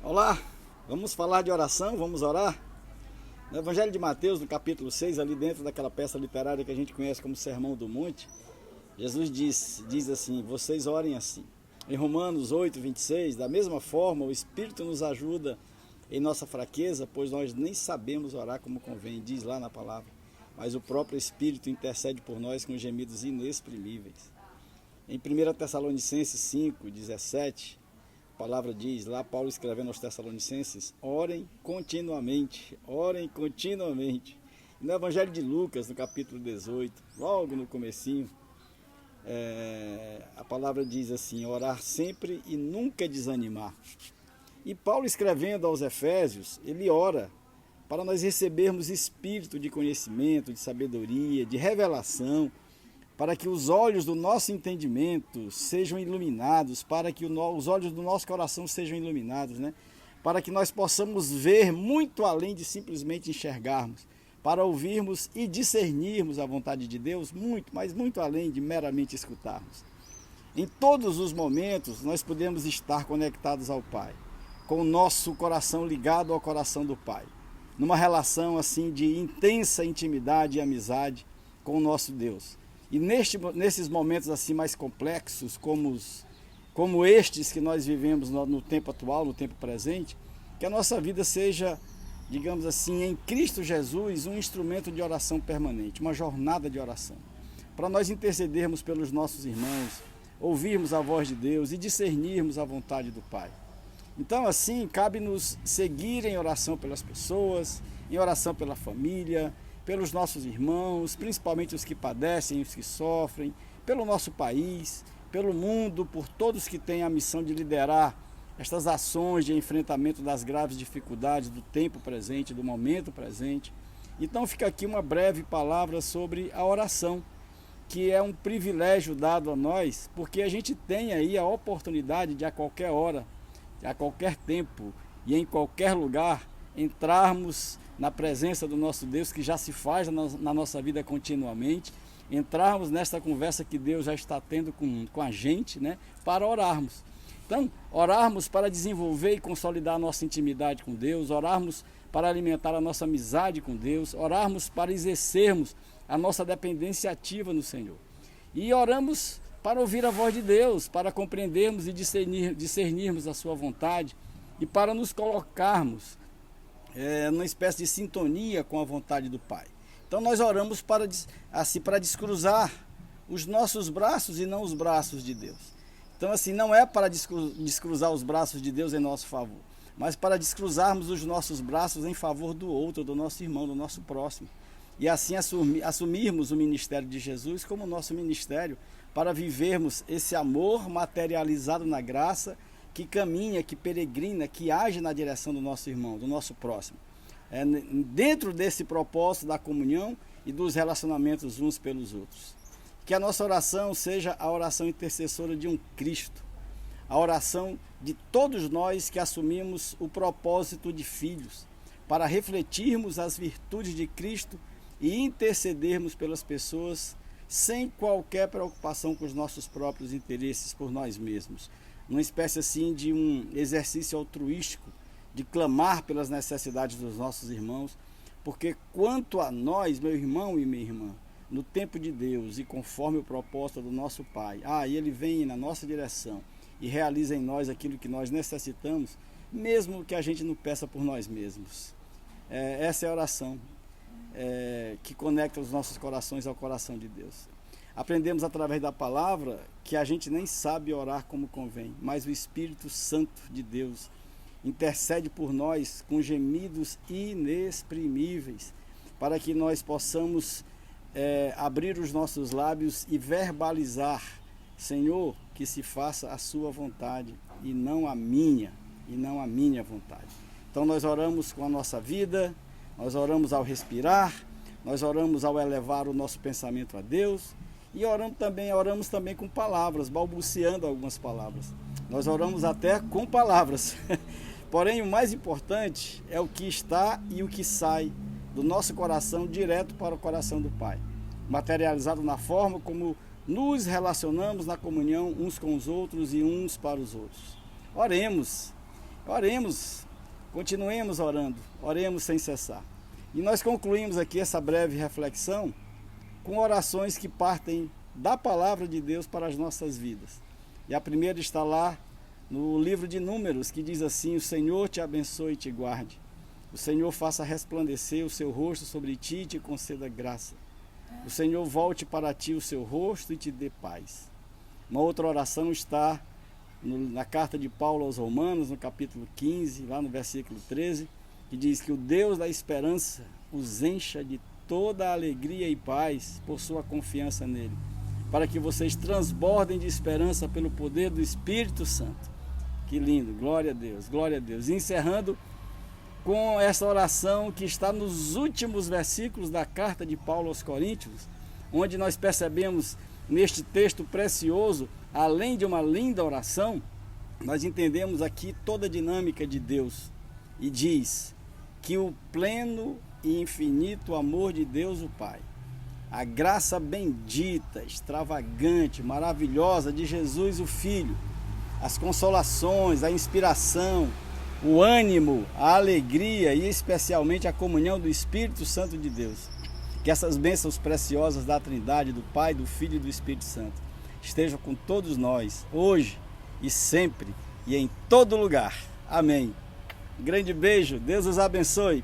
Olá, vamos falar de oração, vamos orar? No Evangelho de Mateus, no capítulo 6, ali dentro daquela peça literária que a gente conhece como Sermão do Monte, Jesus diz assim: vocês orem assim. Em Romanos 8, 26, da mesma forma, o Espírito nos ajuda em nossa fraqueza, pois nós nem sabemos orar como convém, diz lá na palavra, mas o próprio Espírito intercede por nós com gemidos inexprimíveis. Em 1 Tessalonicenses 5, 17, a palavra diz, lá Paulo escrevendo aos Tessalonicenses, orem continuamente, orem continuamente. E no Evangelho de Lucas, no capítulo 18, logo no comecinho, a palavra diz assim, orar sempre e nunca desanimar. E Paulo escrevendo aos Efésios, ele ora para nós recebermos espírito de conhecimento, de sabedoria, de revelação, para que os olhos do nosso entendimento sejam iluminados, para que os olhos do nosso coração sejam iluminados, né? Para que nós possamos ver muito além de simplesmente enxergarmos, para ouvirmos e discernirmos a vontade de Deus, muito, mas muito além de meramente escutarmos. Em todos os momentos, nós podemos estar conectados ao Pai, com o nosso coração ligado ao coração do Pai, numa relação assim de intensa intimidade e amizade com o nosso Deus. E nesses momentos assim mais complexos, como estes que nós vivemos no tempo atual, no tempo presente, que a nossa vida seja, digamos assim, em Cristo Jesus, um instrumento de oração permanente, uma jornada de oração, para nós intercedermos pelos nossos irmãos, ouvirmos a voz de Deus e discernirmos a vontade do Pai. Então, assim, cabe-nos seguir em oração pelas pessoas, em oração pela família, pelos nossos irmãos, principalmente os que padecem, os que sofrem, pelo nosso país, pelo mundo, por todos que têm a missão de liderar estas ações de enfrentamento das graves dificuldades do tempo presente, do momento presente. Então fica aqui uma breve palavra sobre a oração, que é um privilégio dado a nós, porque a gente tem aí a oportunidade de a qualquer hora, a qualquer tempo e em qualquer lugar entrarmos na presença do nosso Deus, que já se faz na nossa vida continuamente, entrarmos nesta conversa que Deus já está tendo com a gente, né, para orarmos. Então, orarmos para desenvolver e consolidar a nossa intimidade com Deus, orarmos para alimentar a nossa amizade com Deus, orarmos para exercermos a nossa dependência ativa no Senhor. E oramos para ouvir a voz de Deus, para compreendermos e discernirmos a sua vontade e para nos colocarmos numa espécie de sintonia com a vontade do Pai. Então nós oramos para descruzar os nossos braços e não os braços de Deus. Então assim, não é para descruzar os braços de Deus em nosso favor, mas para descruzarmos os nossos braços em favor do outro, do nosso irmão, do nosso próximo. E assim assumirmos o ministério de Jesus como nosso ministério, para vivermos esse amor materializado na graça, que caminha, que peregrina, que age na direção do nosso irmão, do nosso próximo. Dentro desse propósito da comunhão e dos relacionamentos uns pelos outros. Que a nossa oração seja a oração intercessora de um Cristo, a oração de todos nós que assumimos o propósito de filhos, para refletirmos as virtudes de Cristo e intercedermos pelas pessoas sem qualquer preocupação com os nossos próprios interesses por nós mesmos. Uma espécie assim de um exercício altruístico, de clamar pelas necessidades dos nossos irmãos, porque quanto a nós, meu irmão e minha irmã, no tempo de Deus e conforme o propósito do nosso Pai, Ele vem na nossa direção e realiza em nós aquilo que nós necessitamos, mesmo que a gente não peça por nós mesmos. Essa é a oração que conecta os nossos corações ao coração de Deus. Aprendemos através da palavra que a gente nem sabe orar como convém, mas o Espírito Santo de Deus intercede por nós com gemidos inexprimíveis, para que nós possamos abrir os nossos lábios e verbalizar: Senhor, que se faça a sua vontade e não a minha vontade. Então nós oramos com a nossa vida, nós oramos ao respirar, nós oramos ao elevar o nosso pensamento a Deus, e oramos também com palavras, balbuciando algumas palavras. Nós oramos até com palavras. Porém, o mais importante é o que está e o que sai do nosso coração direto para o coração do Pai, materializado na forma como nos relacionamos na comunhão uns com os outros e uns para os outros. Oremos Oremos, continuemos orando, oremos sem cessar. E nós concluímos aqui essa breve reflexão com orações que partem da palavra de Deus para as nossas vidas. E a primeira está lá no livro de Números, que diz assim: o Senhor te abençoe e te guarde. O Senhor faça resplandecer o seu rosto sobre ti e te conceda graça. O Senhor volte para ti o seu rosto e te dê paz. Uma outra oração está na carta de Paulo aos Romanos, no capítulo 15, lá no versículo 13, que diz que o Deus da esperança os encha de toda a alegria e paz por sua confiança nele, para que vocês transbordem de esperança pelo poder do Espírito Santo. Que lindo, glória a Deus, glória a Deus. E encerrando com essa oração que está nos últimos versículos da carta de Paulo aos Coríntios, onde nós percebemos neste texto precioso, além de uma linda oração, nós entendemos aqui toda a dinâmica de Deus. E diz que o pleno e infinito amor de Deus o Pai, a graça bendita, extravagante, maravilhosa de Jesus o Filho, as consolações, a inspiração, o ânimo, a alegria e especialmente a comunhão do Espírito Santo de Deus. Que essas bênçãos preciosas da Trindade, do Pai, do Filho e do Espírito Santo estejam com todos nós, hoje e sempre e em todo lugar. Amém. Grande beijo, Deus os abençoe.